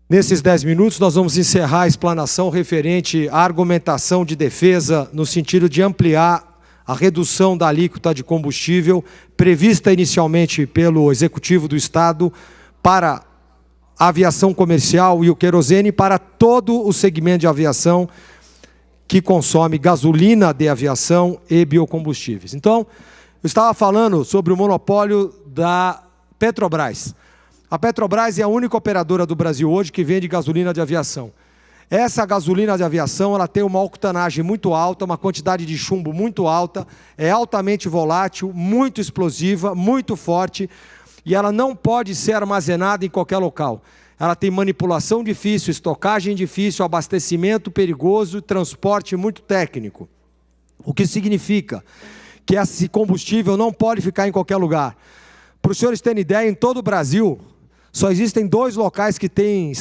Nesses 10 minutos, nós vamos encerrar a explanação referente à argumentação de defesa no sentido de ampliar a redução da alíquota de combustível prevista inicialmente pelo Executivo do Estado para a aviação comercial e o querosene para todo o segmento de aviação que consome gasolina de aviação e biocombustíveis. Então, eu estava falando sobre o monopólio da Petrobras. A Petrobras é a única operadora do Brasil hoje que vende gasolina de aviação. Essa gasolina de aviação, ela tem uma octanagem muito alta, uma quantidade de chumbo muito alta, é altamente volátil, muito explosiva, muito forte, e ela não pode ser armazenada em qualquer local. Ela tem manipulação difícil, estocagem difícil, abastecimento perigoso, transporte muito técnico. O que significa que esse combustível não pode ficar em qualquer lugar. Para os senhores terem ideia, em todo o Brasil, só existem 2 locais que têm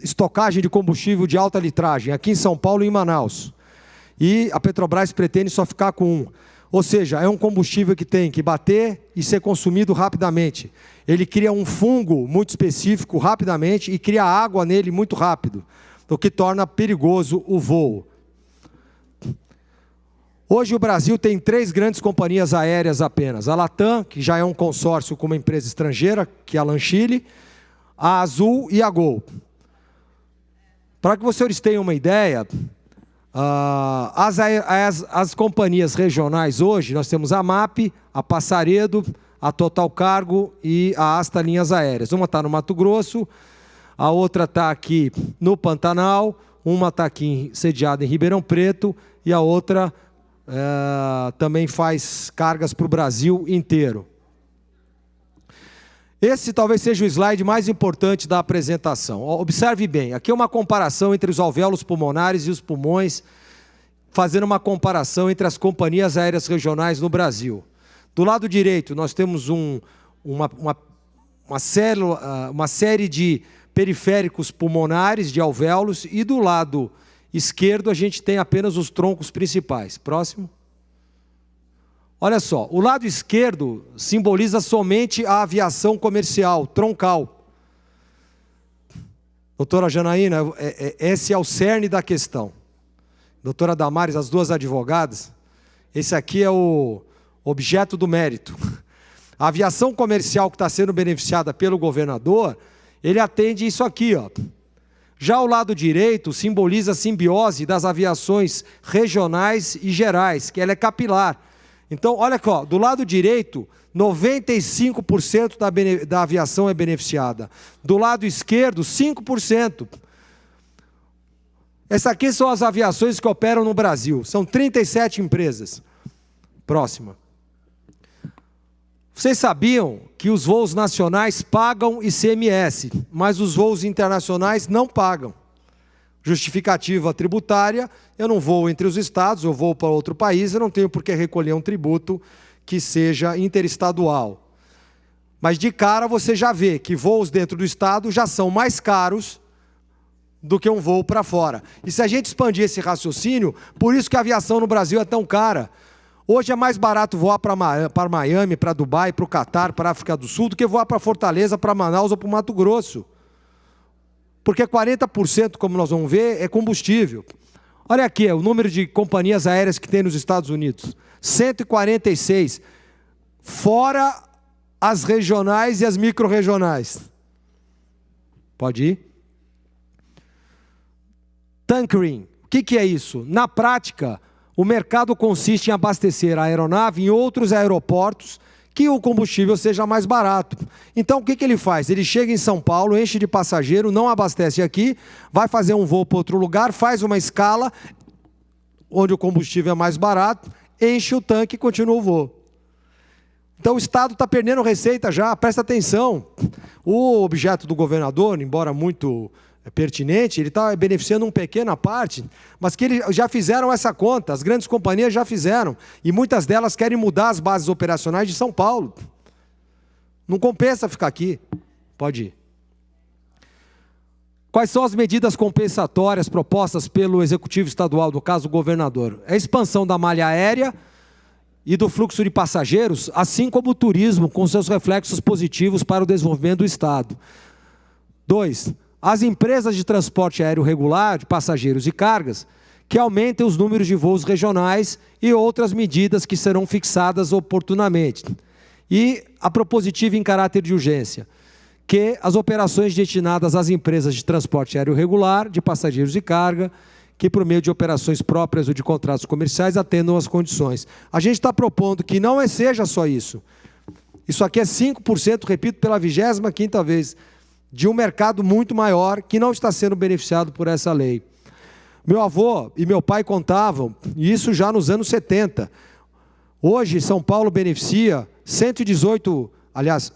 estocagem de combustível de alta litragem, aqui em São Paulo e em Manaus. E a Petrobras pretende só ficar com um. Ou seja, é um combustível que tem que bater e ser consumido rapidamente. Ele cria um fungo muito específico rapidamente e cria água nele muito rápido, o que torna perigoso o voo. Hoje o Brasil tem 3 grandes companhias aéreas apenas. A Latam, que já é um consórcio com uma empresa estrangeira, que é a Lanchile, a Azul e a Gol. Para que vocês tenham uma ideia, as companhias regionais hoje, nós temos a MAP, a Passaredo, a Total Cargo e a Asta Linhas Aéreas. Uma está no Mato Grosso, a outra está aqui no Pantanal, uma está aqui sediada em Ribeirão Preto e a outra também faz cargas para o Brasil inteiro. Esse talvez seja o slide mais importante da apresentação. Observe bem, aqui é uma comparação entre os alvéolos pulmonares e os pulmões, fazendo uma comparação entre as companhias aéreas regionais no Brasil. Do lado direito, nós temos uma série de periféricos pulmonares, de alvéolos, e do lado esquerdo a gente tem apenas os troncos principais. Próximo. Olha só, o lado esquerdo simboliza somente a aviação comercial, troncal. Doutora Janaína, esse é o cerne da questão. Doutora Damares, as 2 advogadas, esse aqui é o objeto do mérito. A aviação comercial que está sendo beneficiada pelo governador, ele atende isso aqui, ó. Já o lado direito simboliza a simbiose das aviações regionais e gerais, que ela é capilar. Então, olha aqui, ó, do lado direito, 95% da aviação é beneficiada. Do lado esquerdo, 5%. Essas aqui são as aviações que operam no Brasil. São 37 empresas. Próxima. Vocês sabiam que os voos nacionais pagam ICMS, mas os voos internacionais não pagam. Justificativa tributária, eu não vou entre os estados, eu vou para outro país, eu não tenho por que recolher um tributo que seja interestadual. Mas de cara você já vê que voos dentro do estado já são mais caros do que um voo para fora. E se a gente expandir esse raciocínio, por isso que a aviação no Brasil é tão cara. Hoje é mais barato voar para Miami, para Dubai, para o Catar, para a África do Sul, do que voar para Fortaleza, para Manaus ou para o Mato Grosso. Porque 40%, como nós vamos ver, é combustível. Olha aqui, o número de companhias aéreas que tem nos Estados Unidos. 146, fora as regionais e as micro-regionais. Pode ir? Tankering, o que é isso? Na prática, o mercado consiste em abastecer a aeronave em outros aeroportos que o combustível seja mais barato. Então, o que ele faz? Ele chega em São Paulo, enche de passageiro, não abastece aqui, vai fazer um voo para outro lugar, faz uma escala, onde o combustível é mais barato, enche o tanque e continua o voo. Então, o Estado está perdendo receita já, presta atenção. O objeto do governador, embora muito pertinente, ele está beneficiando uma pequena parte, mas que eles já fizeram essa conta, as grandes companhias já fizeram, e muitas delas querem mudar as bases operacionais de São Paulo. Não compensa ficar aqui. Pode ir. Quais são as medidas compensatórias propostas pelo Executivo Estadual, no caso o governador? É a expansão da malha aérea e do fluxo de passageiros, assim como o turismo, com seus reflexos positivos para o desenvolvimento do Estado. 2. as empresas de transporte aéreo regular, de passageiros e cargas, que aumentem os números de voos regionais e outras medidas que serão fixadas oportunamente. E a propositiva em caráter de urgência, que as operações destinadas às empresas de transporte aéreo regular, de passageiros e carga, que por meio de operações próprias ou de contratos comerciais atendam as condições. A gente está propondo que não seja só isso. Isso aqui é 5%, repito pela 25ª vez, de um mercado muito maior que não está sendo beneficiado por essa lei. Meu avô e meu pai contavam, e isso já nos anos 70. Hoje, São Paulo beneficia 118, aliás,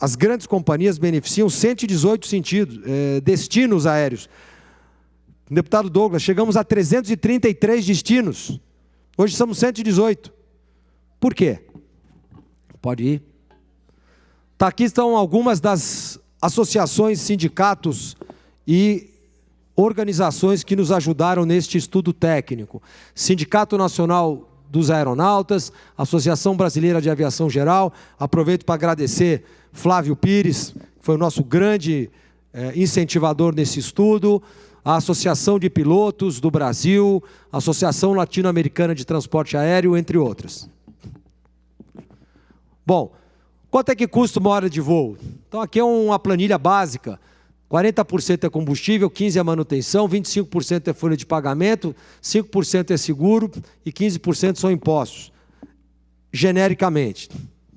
as grandes companhias beneficiam 118 destinos aéreos. Deputado Douglas, chegamos a 333 destinos. Hoje somos 118. Por quê? Pode ir. Tá, aqui estão algumas das associações, sindicatos e organizações que nos ajudaram neste estudo técnico. Sindicato Nacional dos Aeronautas, Associação Brasileira de Aviação Geral, aproveito para agradecer Flávio Pires, que foi o nosso grande incentivador nesse estudo, a Associação de Pilotos do Brasil, a Associação Latino-Americana de Transporte Aéreo, entre outras. Bom, quanto é que custa uma hora de voo? Então aqui é uma planilha básica. 40% é combustível, 15% é manutenção, 25% é folha de pagamento, 5% é seguro e 15% são impostos, genericamente.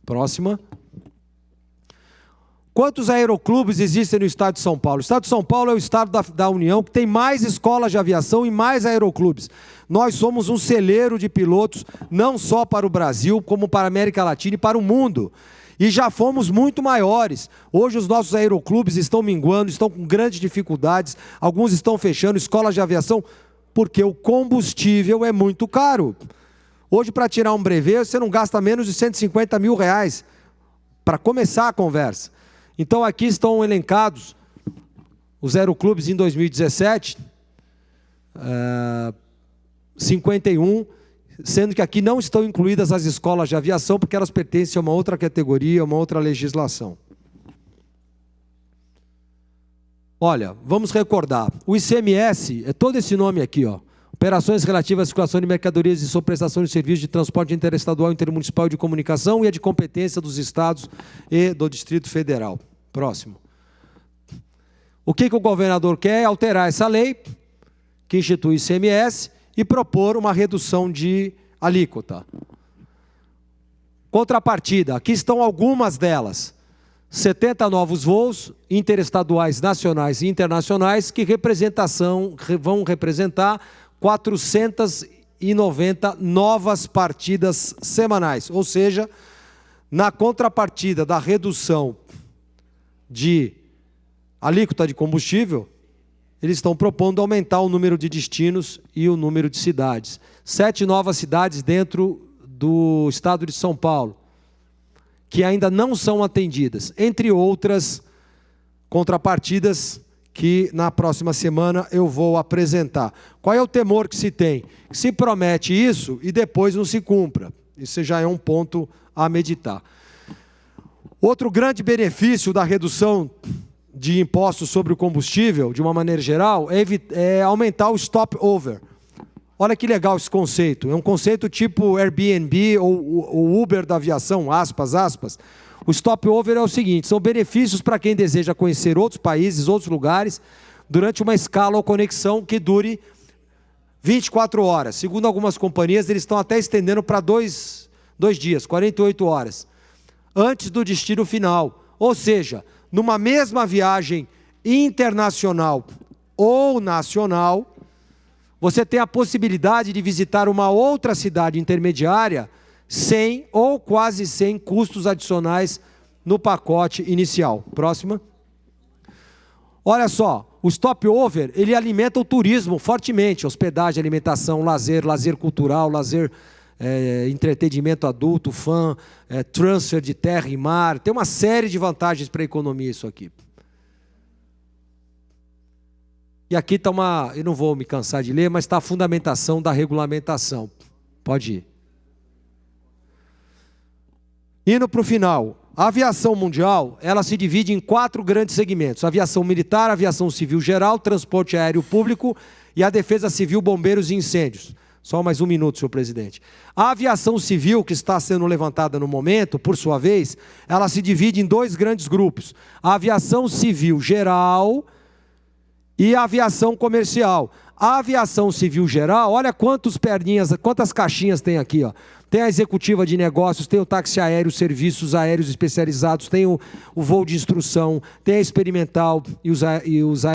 Próxima. Quantos aeroclubes existem no estado de São Paulo? O estado de São Paulo é o estado da União que tem mais escolas de aviação e mais aeroclubes. Nós somos um celeiro de pilotos, não só para o Brasil, como para a América Latina e para o mundo. E já fomos muito maiores. Hoje os nossos aeroclubes estão minguando, estão com grandes dificuldades, alguns estão fechando, escolas de aviação, porque o combustível é muito caro. Hoje, para tirar um brevet, você não gasta menos de R$150 mil, para começar a conversa. Então aqui estão elencados os aeroclubes em 2017, 51, sendo que aqui não estão incluídas as escolas de aviação, porque elas pertencem a uma outra categoria, uma outra legislação. Olha, vamos recordar, o ICMS, é todo esse nome aqui, ó. Operações relativas à circulação de mercadorias e sob prestação de serviços de transporte interestadual, intermunicipal e de comunicação e é de competência dos estados e do Distrito Federal. Próximo. O que o governador quer é alterar essa lei, que institui o ICMS, e propor uma redução de alíquota. Contrapartida, aqui estão algumas delas. 70 novos voos interestaduais, nacionais e internacionais que vão representar 490 novas partidas semanais. Ou seja, na contrapartida da redução de alíquota de combustível, eles estão propondo aumentar o número de destinos e o número de cidades. 7 novas cidades dentro do estado de São Paulo, que ainda não são atendidas, entre outras contrapartidas que na próxima semana eu vou apresentar. Qual é o temor que se tem? Que se promete isso e depois não se cumpra. Isso já é um ponto a meditar. Outro grande benefício da redução de impostos sobre o combustível, de uma maneira geral, é aumentar o stop-over. Olha que legal esse conceito. É um conceito tipo Airbnb ou o Uber da aviação, aspas, aspas. O stop-over é o seguinte, são benefícios para quem deseja conhecer outros países, outros lugares, durante uma escala ou conexão que dure 24 horas. Segundo algumas companhias, eles estão até estendendo para dois dias, 48 horas, antes do destino final. Ou seja, numa mesma viagem internacional ou nacional, você tem a possibilidade de visitar uma outra cidade intermediária sem ou quase sem custos adicionais no pacote inicial. Próxima. Olha só, o stop-over, ele alimenta o turismo fortemente, hospedagem, alimentação, lazer cultural, lazer, entretenimento adulto, fã, transfer de terra e mar, tem uma série de vantagens para a economia isso aqui. E aqui está eu não vou me cansar de ler, mas está a fundamentação da regulamentação. Pode ir. Indo para o final, A aviação mundial, ela se divide em 4 grandes segmentos: aviação militar, aviação civil geral, transporte aéreo público e a defesa civil, bombeiros e incêndios. Só mais um minuto, senhor presidente. A aviação civil, que está sendo levantada no momento, por sua vez, ela se divide em 2 grandes grupos: a aviação civil geral e a aviação comercial. A aviação civil geral, olha quantas caixinhas tem aqui, ó. Tem a executiva de negócios, tem o táxi aéreo, serviços aéreos especializados, tem o voo de instrução, tem a experimental e os